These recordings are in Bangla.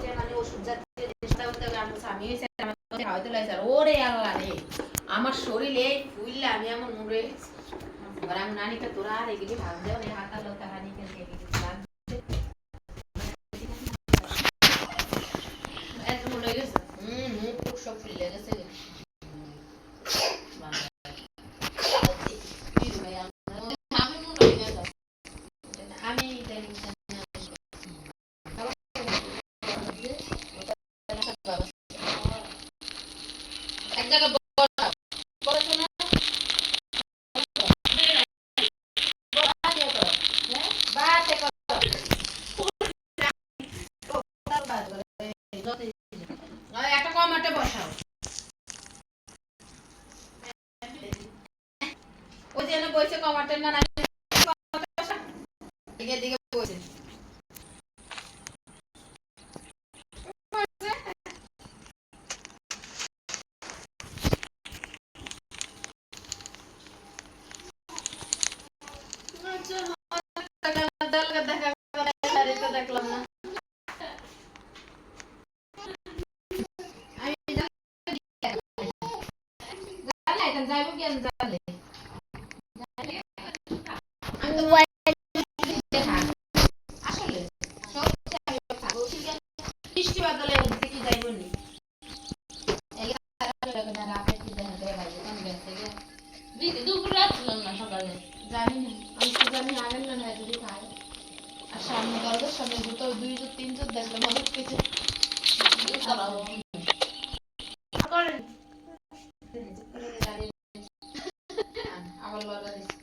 মানে ওষুধ জাতীয় জিনিসটা বলতে আমার স্বামী হয়েছে আমার খাওয়াতে লাগছে ওরে আল্লাহ রে আমার শরীরে ফুললে আমি এমন মরে আর আমি নানিকে তোরা আর এগুলি ভাব দেও না হাতা লতা হানি খেলতে এত মরে গেছে মুখ সব ফুলে গেছে আমি এক জায়গায় পড়াশোনা একটা কমাটে বসাও ওই যে বইছে কমাটের না দিকে দিকে বইছে দেখলাম না যাইব কেন জানলে আসলে বৃষ্টি বাদলে কি যাইব নি দুপুরে আসলাম না সকালে জানি না আমি তো জানি আগের না যদি খাই আর সামনে দরজার সামনে দুটো দুই জোর তিন জোর দেখলাম অনেক কিছু করেন আবার লড়া দিচ্ছি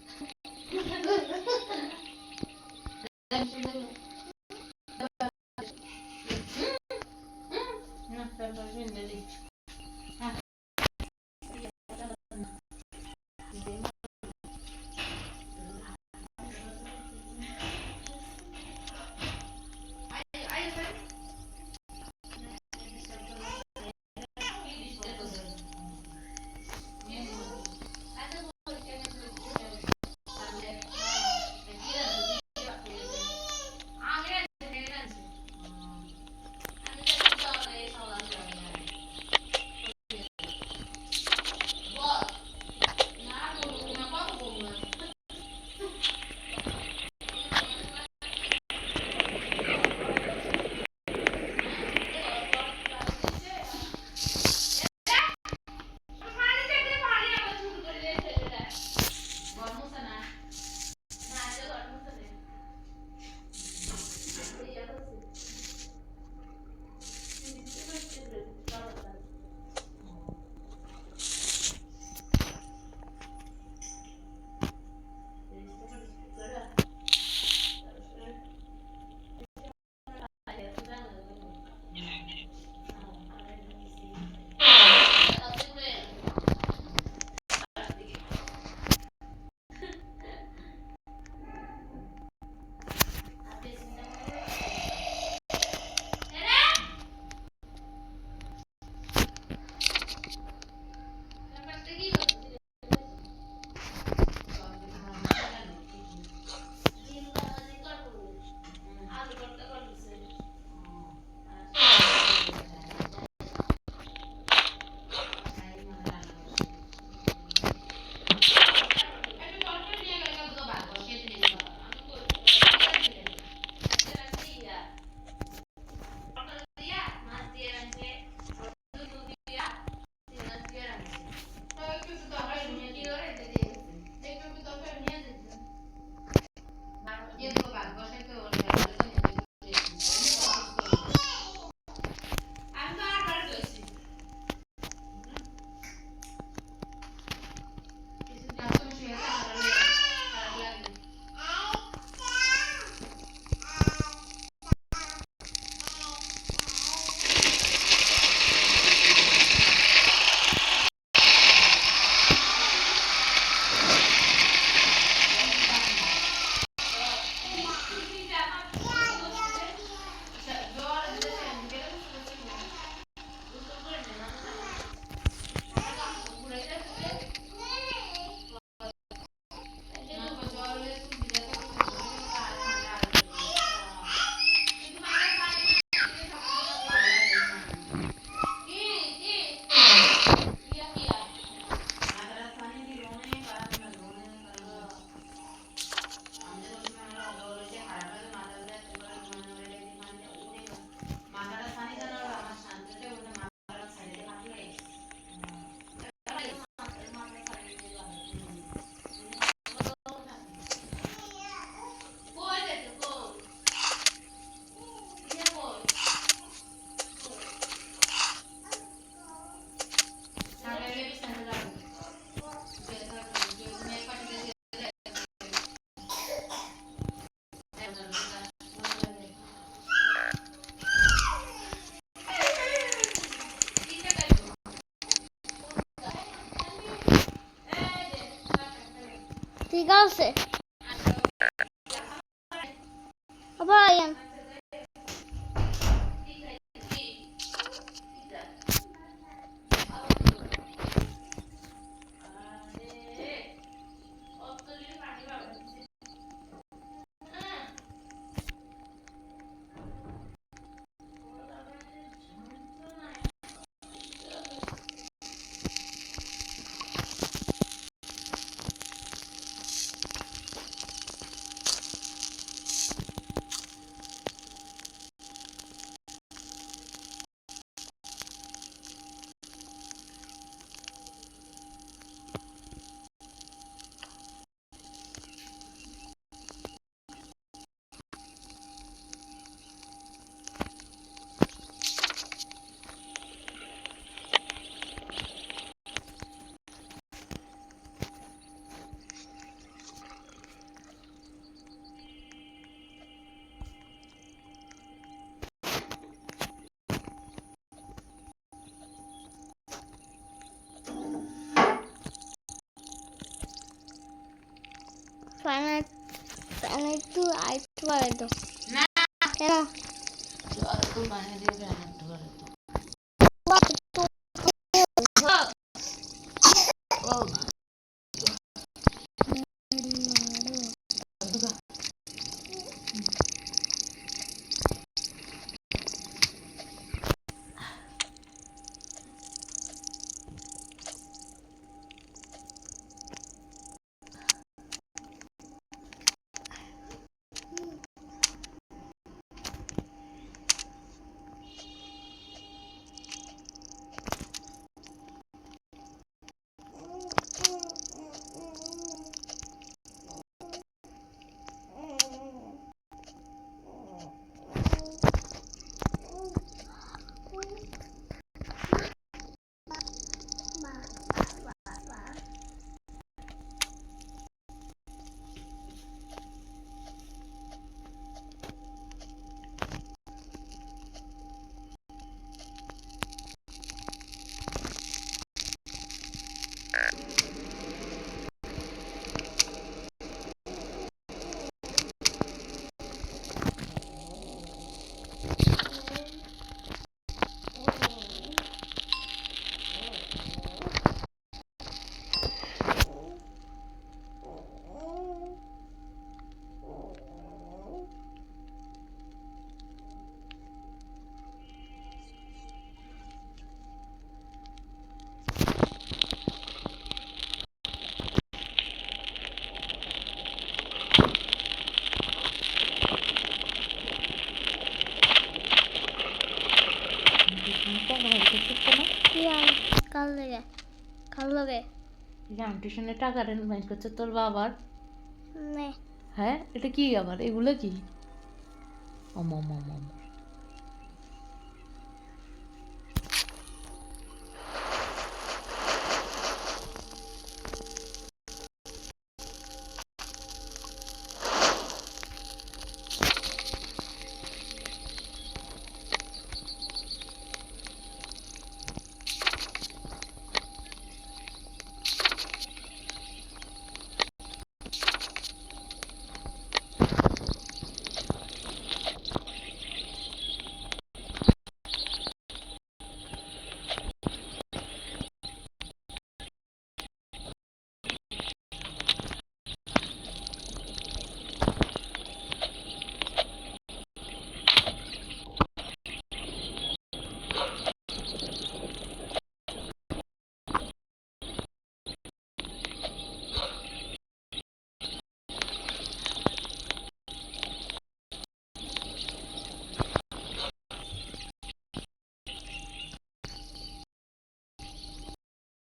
ঠিক আছে আবার আইন Sana itu itu itu. Nah, Ya. itu mana dia berani tuh itu. Waktu Oh, iya kalau deh টিউশনে টাকা রেন্ট করছে তোর বাবার। নে হ্যাঁ, এটা কি আবার, এগুলো কি? অম অম অম অম।